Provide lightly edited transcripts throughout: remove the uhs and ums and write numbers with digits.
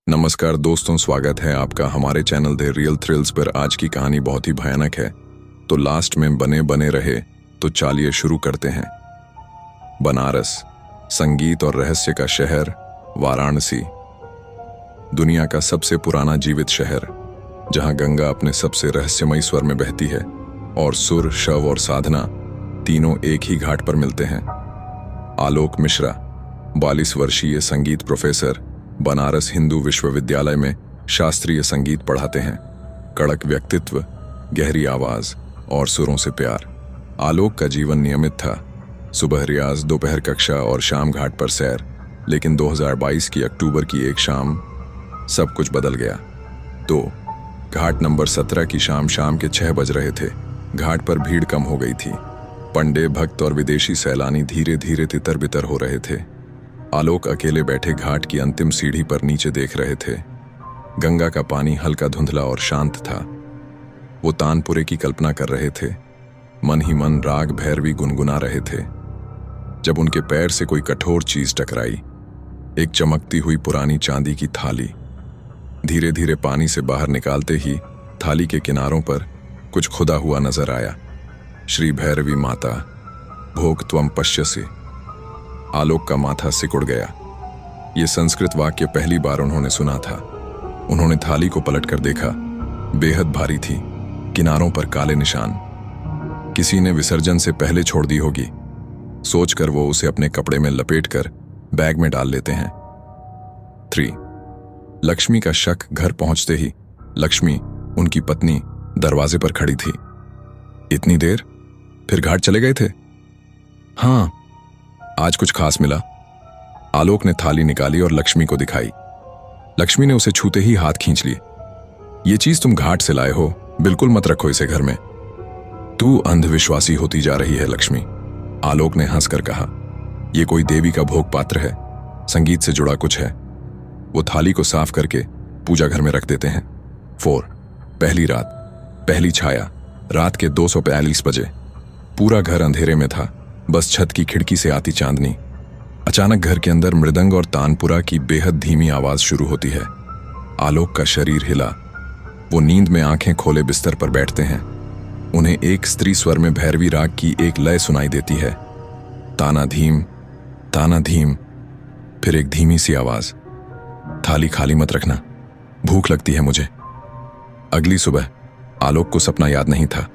नमस्कार दोस्तों, स्वागत है आपका हमारे चैनल द रियल थ्रिल्स पर। आज की कहानी बहुत ही भयानक है, तो लास्ट में बने बने रहे। तो चलिए शुरू करते हैं। बनारस, संगीत और रहस्य का शहर, वाराणसी, दुनिया का सबसे पुराना जीवित शहर, जहां गंगा अपने सबसे रहस्यमयी स्वर में बहती है और सुर, शव और साधना तीनों एक ही घाट पर मिलते हैं। आलोक मिश्रा 42 वर्षीय संगीत प्रोफेसर, बनारस हिंदू विश्वविद्यालय में शास्त्रीय संगीत पढ़ाते हैं। कड़क व्यक्तित्व, गहरी आवाज और सुरों से प्यार। आलोक का जीवन नियमित था, सुबह रियाज, दोपहर कक्षा और शाम घाट पर सैर। लेकिन 2022 की अक्टूबर की एक शाम सब कुछ बदल गया। तो घाट नंबर 17 की शाम के 6 बज रहे थे। घाट पर भीड़ कम हो गई थी। पंडे, भक्त और विदेशी सैलानी धीरे धीरे तितर बितर हो रहे थे। आलोक अकेले बैठे घाट की अंतिम सीढ़ी पर नीचे देख रहे थे। गंगा का पानी हल्का धुंधला और शांत था। वो तानपुरे की कल्पना कर रहे थे, मन ही मन राग भैरवी गुनगुना रहे थे, जब उनके पैर से कोई कठोर चीज टकराई। एक चमकती हुई पुरानी चांदी की थाली। धीरे धीरे पानी से बाहर निकालते ही थाली के किनारों पर कुछ खुदा हुआ नजर आया। श्री भैरवी माता, भोग त्वम पश्यसि। आलोक का माथा सिकुड़ गया। ये संस्कृत वाक्य पहली बार उन्होंने सुना था। उन्होंने थाली को पलटकर देखा। बेहद भारी थी, किनारों पर काले निशान। किसी ने विसर्जन से पहले छोड़ दी होगी। सोचकर वो उसे अपने कपड़े में लपेटकर बैग में डाल लेते हैं। 3 लक्ष्मी का शक घर पहुंचते ही लक्ष्मी, उनकी पत्नी, दरवाजे पर खड़ी थी। इतनी देर? फिर घाट चले गए थे? हाँ, आज कुछ खास मिला। आलोक ने थाली निकाली और लक्ष्मी को दिखाई। लक्ष्मी ने उसे छूते ही हाथ खींच लिए। ये चीज तुम घाट से लाए हो, बिल्कुल मत रखो इसे घर में। तू अंधविश्वासी होती जा रही है लक्ष्मी, आलोक ने हंसकर कहा। यह कोई देवी का भोग पात्र है, संगीत से जुड़ा कुछ है। वो थाली को साफ करके पूजा घर में रख देते हैं। 4 पहली रात, पहली छाया, रात के 2:42 बजे। पूरा घर अंधेरे में था, बस छत की खिड़की से आती चांदनी। अचानक घर के अंदर मृदंग और तानपुरा की बेहद धीमी आवाज शुरू होती है। आलोक का शरीर हिला। वो नींद में आंखें खोले बिस्तर पर बैठते हैं। उन्हें एक स्त्री स्वर में भैरवी राग की एक लय सुनाई देती है। ताना धीम, ताना धीम। फिर एक धीमी सी आवाज, थाली खाली मत रखना, भूख लगती है मुझे। अगली सुबह आलोक को सपना याद नहीं था,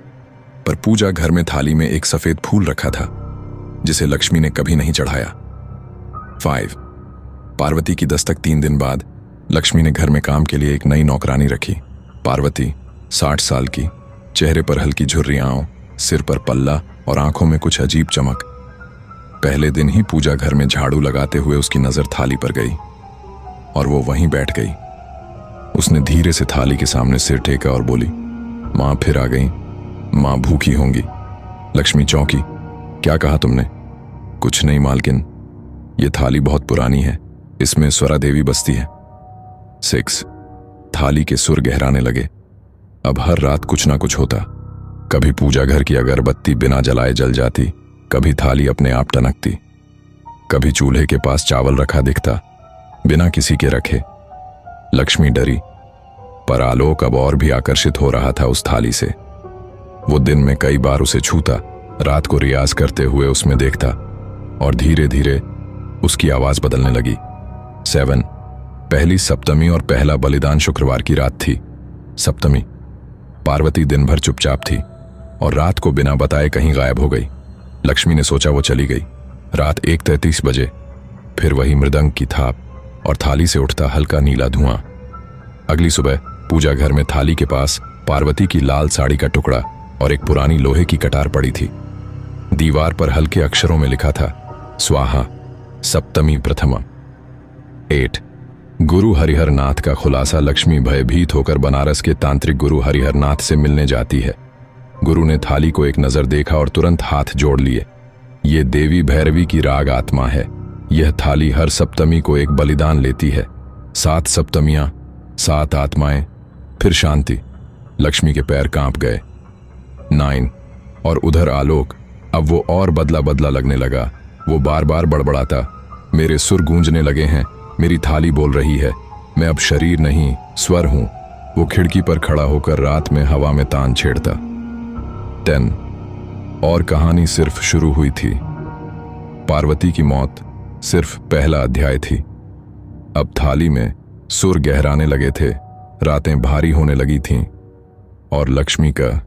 पर पूजा घर में थाली में एक सफेद फूल रखा था, जिसे लक्ष्मी ने कभी नहीं चढ़ाया। 5 पार्वती की दस्तक। 3 दिन बाद लक्ष्मी ने घर में काम के लिए एक नई नौकरानी रखी। पार्वती 60 साल की, चेहरे पर हल्की झुर्रियां, सिर पर पल्ला और आंखों में कुछ अजीब चमक। पहले दिन ही पूजा घर में झाड़ू लगाते हुए उसकी नजर थाली पर गई और वो वहीं बैठ गई। उसने धीरे से थाली के सामने सिर टेका और बोली, मां फिर आ गई, मां भूखी होंगी। लक्ष्मी चौंकी। क्या कहा तुमने? कुछ नहीं मालकिन, ये थाली बहुत पुरानी है, इसमें स्वरा देवी बसती है। 6 थाली के सुर गहराने लगे। अब हर रात कुछ ना कुछ होता। कभी पूजा घर की अगरबत्ती बिना जलाए जल जाती, कभी थाली अपने आप टनकती, कभी चूल्हे के पास चावल रखा दिखता बिना किसी के रखे। लक्ष्मी डरी, पर आलोक अब और भी आकर्षित हो रहा था उस थाली से। वो दिन में कई बार उसे छूता, रात को रियाज करते हुए उसमें देखता, और धीरे धीरे उसकी आवाज बदलने लगी। 7 पहली सप्तमी और पहला बलिदान शुक्रवार की रात थी। सप्तमी, पार्वती दिन भर चुपचाप थी और रात को बिना बताए कहीं गायब हो गई। लक्ष्मी ने सोचा वो चली गई। रात 1:33 बजे फिर वही मृदंग की थाप और थाली से उठता हल्का नीला धुआं। अगली सुबह पूजा घर में थाली के पास पार्वती की लाल साड़ी का टुकड़ा और एक पुरानी लोहे की कटार पड़ी थी। दीवार पर हल्के अक्षरों में लिखा था, स्वाहा सप्तमी प्रथमा। 8 गुरु हरिहर नाथ का खुलासा। लक्ष्मी भयभीत होकर बनारस के तांत्रिक गुरु हरिहर नाथ से मिलने जाती है। गुरु ने थाली को एक नजर देखा और तुरंत हाथ जोड़ लिए। ये देवी भैरवी की राग आत्मा है। यह थाली हर सप्तमी को एक बलिदान लेती है। 7 सप्तमियां, 7 आत्माएं, फिर शांति। लक्ष्मी के पैर कांप गए। 9 और उधर आलोक, अब वो और बदला बदला लगने लगा। वो बार बार बड़बड़ाता, मेरे सुर गूंजने लगे हैं, मेरी थाली बोल रही है, मैं अब शरीर नहीं स्वर हूं। वो खिड़की पर खड़ा होकर रात में हवा में तान छेड़ता। 10 और कहानी सिर्फ शुरू हुई थी। पार्वती की मौत सिर्फ पहला अध्याय थी। अब थाली में सुर गहराने लगे थे, रातें भारी होने लगी थीं और लक्ष्मी का